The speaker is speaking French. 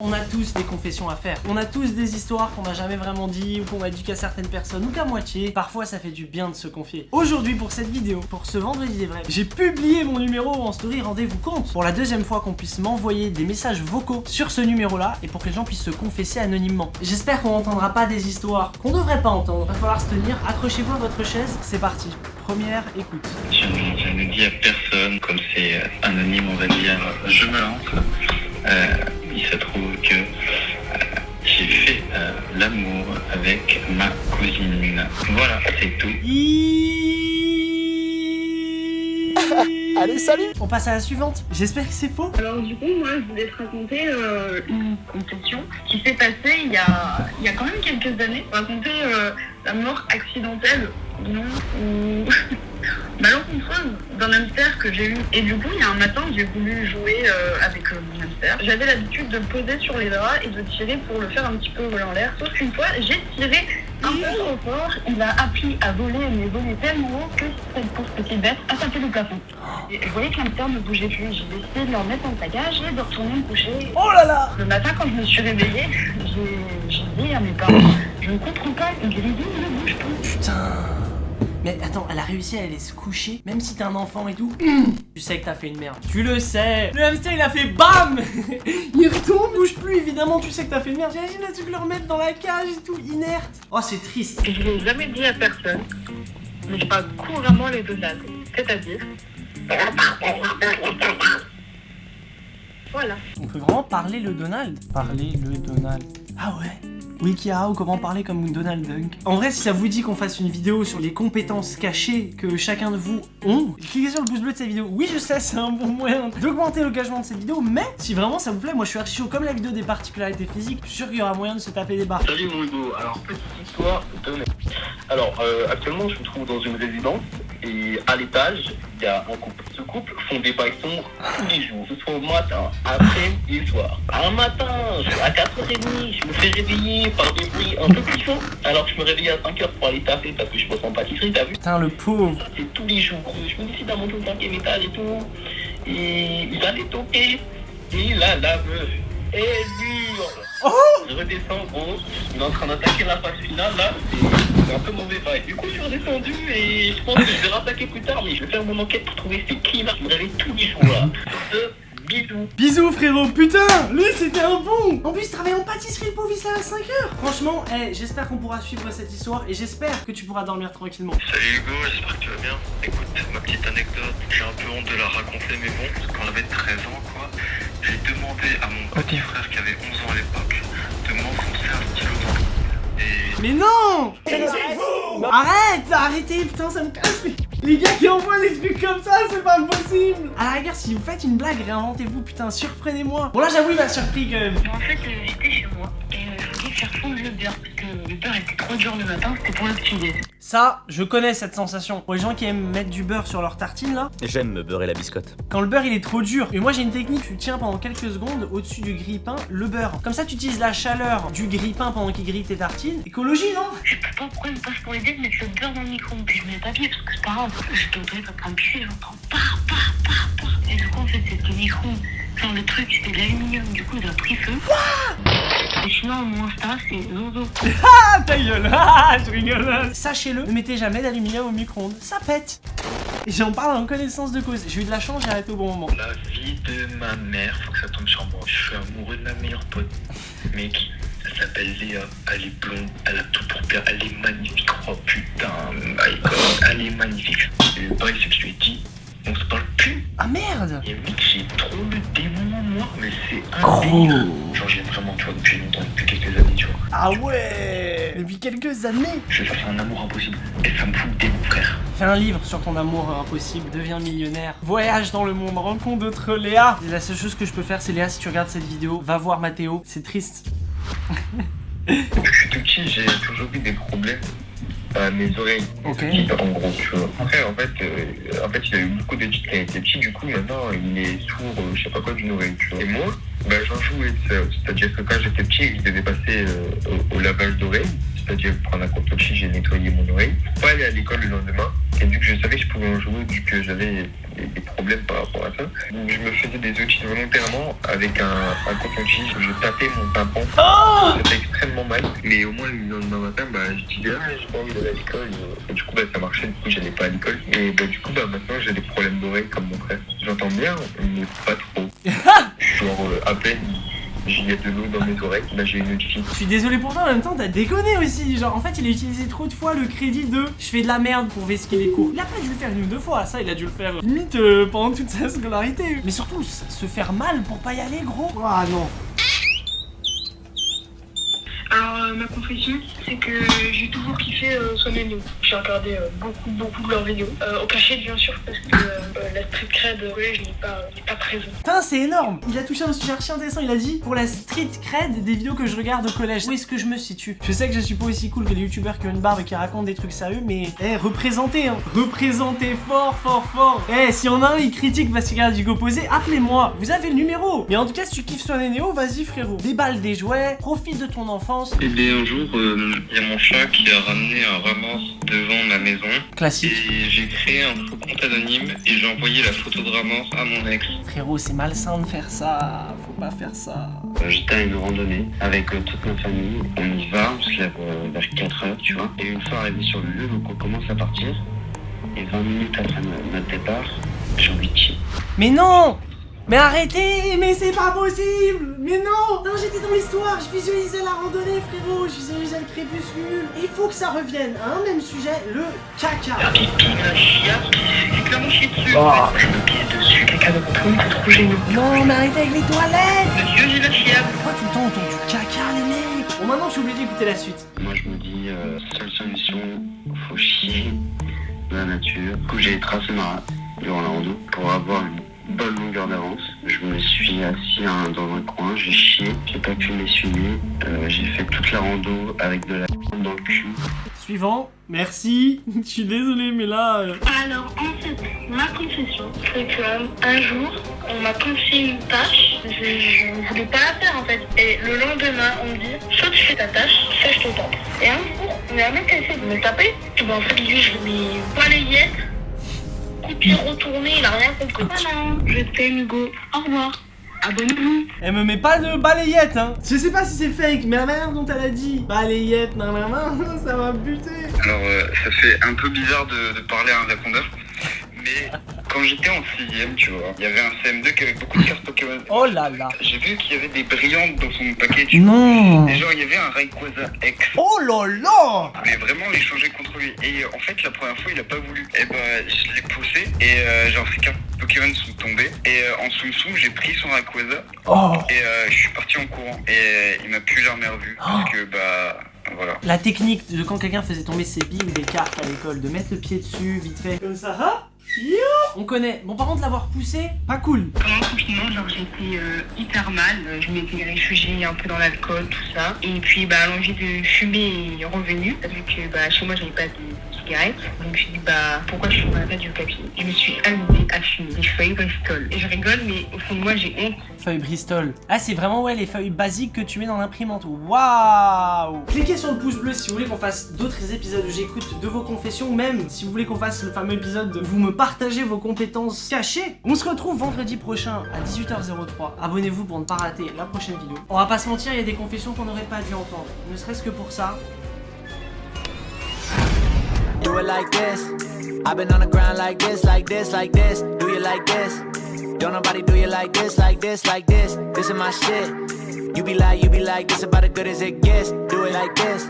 On a tous des confessions à faire. On a tous des histoires qu'on n'a jamais vraiment dit ou qu'on a dit qu'à certaines personnes ou qu'à moitié. Parfois ça fait du bien de se confier. Aujourd'hui pour cette vidéo, pour ce vendredi des vrais, j'ai publié mon numéro en story, rendez-vous compte. Pour la deuxième fois qu'on puisse m'envoyer des messages vocaux sur ce numéro là et pour que les gens puissent se confesser anonymement. J'espère qu'on n'entendra pas des histoires qu'on devrait pas entendre. Va falloir se tenir, accrochez-vous à votre chaise, c'est parti. Première écoute. Je ne dis à personne, comme c'est anonyme on va dire, je me lance. Il se trouve que j'ai fait l'amour avec ma cousine. Voilà, c'est tout. Allez, salut. On passe à la suivante. J'espère que c'est faux. Alors du coup, moi, je voulais te raconter une confession qui s'est passée il y a quand même quelques années. Raconter la mort accidentelle, non, ou malencontreuse d'un hamster que j'ai eu. Et du coup, il y a un matin, j'ai voulu jouer avec mon hamster. J'avais l'habitude de le poser sur les draps et de tirer pour le faire un petit peu voler en l'air. Sauf qu'une fois, j'ai tiré un peu trop fort. Il a appris à voler, mais volé tellement haut que cette pauvre petite bête a tapé le plafond. Et je voyais que l'hamster ne bougeait plus. J'ai décidé de le remettre en placage et de retourner me coucher. Oh là là. Le matin, quand je me suis réveillée, j'ai dit à mes parents, je ne comprends pas, Grisine ne bouge plus. Putain. Mais attends, elle a réussi à aller se coucher, même si t'es un enfant et tout. Tu sais que t'as fait une merde. Tu le sais. Le hamster il a fait BAM. Il retourne, bouge plus, évidemment, tu sais que t'as fait une merde. J'imagine là, tu peux le remettre dans la cage et tout, inerte. Oh, c'est triste. Je ne l'ai jamais dit à personne, mais je parle couramment les Donald. C'est-à-dire... Voilà. On peut vraiment parler le Donald. Parler le Donald. Ah ouais. Wikia ou comment parler comme Donald Duck. En vrai, si ça vous dit qu'on fasse une vidéo sur les compétences cachées que chacun de vous ont, cliquez sur le pouce bleu de cette vidéo. Oui, je sais, c'est un bon moyen d'augmenter l'engagement de cette vidéo, mais si vraiment ça vous plaît, moi je suis archi chaud comme la vidéo des particularités physiques. Je suis sûr qu'il y aura moyen de se taper des barres. Salut mon Hugo, alors petite histoire de mec. Alors actuellement je me trouve dans une résidence et à l'étage il y a un couple. Ce couple font des bails sombres tous les jours, que ce soit au matin, après et le soir. Un matin, à 4h30, je me fais réveiller par des bruits un peu plus forts. Alors je me réveille à 5h pour aller taffer parce que je bosse en pâtisserie, t'as vu? Putain, le pauvre. C'est tous les jours. Je me décide à monter au 5e étage et tout. Et il va les toquer. Et là, la meuf, elle hurle. Oh! Je redescends, gros. Il est en train d'attaquer la phase finale, là. C'est un peu mauvais vibe. Du coup, je suis redescendu et je pense que je vais rattaquer plus tard. Mais je vais faire mon enquête pour trouver c'est qui, là. Je me réveille tous les jours, là. Bisous. Bisous frérot, putain, lui c'était un bon. En plus il travaille en pâtisserie, le pauvre, il s'est à 5h. Franchement, j'espère qu'on pourra suivre cette histoire et j'espère que tu pourras dormir tranquillement. Salut Hugo, j'espère que tu vas bien. Écoute, ma petite anecdote, j'ai un peu honte de la raconter, mais bon, quand j'avais 13 ans, quoi, j'ai demandé à mon petit frère qui avait 11 ans à l'époque de m'enfoncer un stylo dans le... Et... Mais non! Arrêtez, putain, ça me casse. Les gars qui envoient des trucs comme ça, c'est pas possible. À la rigueur, si vous faites une blague, réinventez-vous, putain, surprenez-moi. Bon là, j'avoue, il m'a surpris quand même. En fait, j'étais chez moi et je voulais faire fondre le beurre parce que le beurre était trop dur le matin, c'était pour le petit déj. Ça, je connais cette sensation. Pour les gens qui aiment mettre du beurre sur leur tartine là, J'aime me beurrer la biscotte. quand le beurre il est trop dur. Et moi j'ai une technique, tu tiens pendant quelques secondes au-dessus du grille-pain le beurre. Comme ça tu utilises la chaleur du grille-pain pendant qu'il grille tes tartines. Écologie, non? Je sais pas pourquoi il me passe pour l'idée de mettre le beurre dans le micro-ondes. Puis je mets le papier parce que c'est pas grave. Je dois être en train de pisser, j'entends pa. Et du coup, en fait, c'était le micro-ondes. Enfin, le truc, c'était de l'aluminium. Du coup, il a pris feu. Et sinon, mon Insta, c'est Zozo. Ah ta gueule. Ah, je rigole. Sachez-le, ne mettez jamais d'aluminium au micro-ondes, ça pète. Et j'en parle en connaissance de cause. J'ai eu de la chance, j'ai arrêté au bon moment. La vie de ma mère, faut que ça tombe sur moi. Je suis amoureux de ma meilleure pote. Mec, elle s'appelle Léa, elle est blonde, elle a tout pour plaire, elle est magnifique. Oh putain, my god, elle est magnifique. Et le bail, c'est que je lui ai dit, on se parle plus. Ah merde. Et mec, j'ai trop le démon en moi, mais c'est un Gros. délire. Genre, j'ai vraiment, tu vois, depuis longtemps, depuis quelques années, tu vois. Ah ouais. Depuis quelques années. Je cherche un amour impossible, et ça me fout le démon, frère. Fais un livre sur ton amour impossible, deviens millionnaire, voyage dans le monde, rencontre d'autres Léa. Et la seule chose que je peux faire, c'est Léa, si tu regardes cette vidéo, va voir Mathéo, c'est triste. Depuis que je suis tout petit, j'ai toujours eu des problèmes. à mes oreilles. Ok. En gros, tu vois. Après, en fait, il a eu beaucoup d'études quand il était petit, du coup, maintenant, il est sourd, je sais pas quoi, d'une oreille, tu vois. Et moi, j'en jouais de ça. C'est-à-dire que quand j'étais petit, je devais passer au lavage d'oreilles. C'est-à-dire, prendre un coton-tige, j'ai nettoyé mon oreille. Pour pas aller à l'école le lendemain. Et vu que je savais que je pouvais en jouer, vu que j'avais des problèmes par rapport à ça, donc je me faisais des otites volontairement avec un coton-tige. Je tapais mon tympan. C'était extrêmement mal. Mais au moins, le lendemain matin, je disais, j'ai pas envie d'aller à l'école. Et du coup, ça marchait. Du coup, j'allais pas à l'école. Et du coup, maintenant, j'ai des problèmes d'oreille comme mon frère. J'entends bien, mais pas trop. Genre, à peine. Il y a de l'eau dans mes oreilles, là j'ai une otite. Je suis désolé pour toi, en même temps t'as déconné aussi. Genre en fait il a utilisé trop de fois le crédit de je fais de la merde pour vesquer les cours. Il a pas dû le faire une ou deux fois, ça il a dû le faire limite pendant toute sa scolarité. Mais surtout se faire mal pour pas y aller gros. Ah non. Alors ma confession, c'est que j'ai toujours kiffé Swan et Neo. J'ai regardé beaucoup de leurs vidéos. Au cachet bien sûr parce que la street cred au collège n'est pas présente. Putain c'est énorme. Il a touché un sujet archi intéressant, il a dit pour la street cred des vidéos que je regarde au collège. Où est-ce que je me situe? Je sais que je suis pas aussi cool que les youtubeurs qui ont une barbe et qui racontent des trucs sérieux, mais représentez représentez fort. Si on a un il critique parce qu'il regarde du opposé, appelez-moi, vous avez le numéro. Mais en tout cas si tu kiffes Swan et Neo, vas-y frérot, déballe des jouets, profite de ton enfance. Et bien un jour, il y a mon chat qui a ramené un ramasse devant ma maison. Classique. Et j'ai créé un faux compte anonyme et j'ai envoyé la photo de ramasse à mon ex. Frérot, c'est malsain de faire ça, faut pas faire ça. J'étais à une randonnée avec toute ma famille. On y va, on se lève vers 4h, tu vois. Et une fois arrivé sur le lieu, donc on commence à partir. Et 20 minutes après notre départ, j'ai envie de chier. Mais non! Mais arrêtez! Mais c'est pas possible! Mais non! Non, j'étais dans l'histoire, je visualisais la randonnée, frérot, je visualisais le crépuscule. Il faut que ça revienne à un même sujet, le caca. La chiasse qui s'est clairement chié dessus. Je me pisse dessus, caca de contrôle, c'est trop génial. Non, mais arrêtez avec les toilettes! Monsieur, j'ai la chiasse. Pourquoi tout le temps on entend du caca, les mecs? Bon, maintenant je suis obligé d'écouter la suite. Moi je me dis, seule solution, faut chier dans la nature. Du coup j'ai tracé ma rate durant la rando pour avoir une bonne longueur d'avance. Je me suis assis dans un coin, j'ai chié, j'ai pas pu m'essuyer. J'ai fait toute la rando avec de la dans le cul. Suivant, merci. Je suis désolé, mais là. Alors en fait, ma confession, c'est que un jour, on m'a confié une tâche, je ne voulais pas la faire en fait. Et le lendemain, on me dit, soit tu fais ta tâche, soit je te tape. Et un jour, il y a un mec qui a essayé de me taper. Et en fait, lui, je lui ai mis balayette, coup de pied retourné, il a rien compris. Voilà, je t'aime Hugo, au revoir. Abonnez-vous. Elle me met pas de balayette, hein. Je sais pas si c'est fake, mais la manière dont elle a dit balayette, ça m'a buté. Alors, ça fait un peu bizarre de parler à un répondeur, mais quand j'étais en 6ème, tu vois, il y avait un CM2 qui avait beaucoup de cartes Pokémon. Oh là là. J'ai vu qu'il y avait des brillantes dans son paquet, tu vois. Non. Et genre, il y avait un Rayquaza X. Oh là là. Mais vraiment l'échanger contre lui. Et en fait, la première fois, il a pas voulu. Et je l'ai poussé. Et genre, ses cartes Pokémon sont tombées. Et en Tsum Tsum, j'ai pris son Rayquaza. Oh. Et je suis parti en courant. Et il m'a plus jamais revu. Parce que, voilà. La technique de quand quelqu'un faisait tomber ses billes ou des cartes à l'école, de mettre le pied dessus, vite fait. Comme ça, hein. On connaît. Bon, par contre, l'avoir poussé, pas cool. Pendant le confinement, genre j'étais hyper mal. Je m'étais réfugiée un peu dans l'alcool, tout ça. Et puis l'envie de fumer est revenue. Vu que chez moi, j'avais pas de cigarettes. Donc je me suis dit pourquoi je fumerais pas du papier. Je me suis amusée à fumer des feuilles Bristol. Et je rigole, mais au fond de moi, j'ai honte. Feuilles Bristol. Ah, c'est vraiment les feuilles basiques que tu mets dans l'imprimante. Waouh. Cliquez sur le pouce bleu si vous voulez qu'on fasse d'autres épisodes où j'écoute de vos confessions, ou même si vous voulez qu'on fasse le fameux épisode où vous me partagez vos compétences cachées. On se retrouve vendredi prochain à 18h03. Abonnez-vous pour ne pas rater la prochaine vidéo. On va pas se mentir, il y a des confessions qu'on n'aurait pas dû entendre. Ne serait-ce que pour ça. Do it like this. I've been on the ground like this, like this, like this. Do you like this? Don't nobody do you like this, like this, like this. This is my shit. You be like, this about as good as it gets. Do it like this.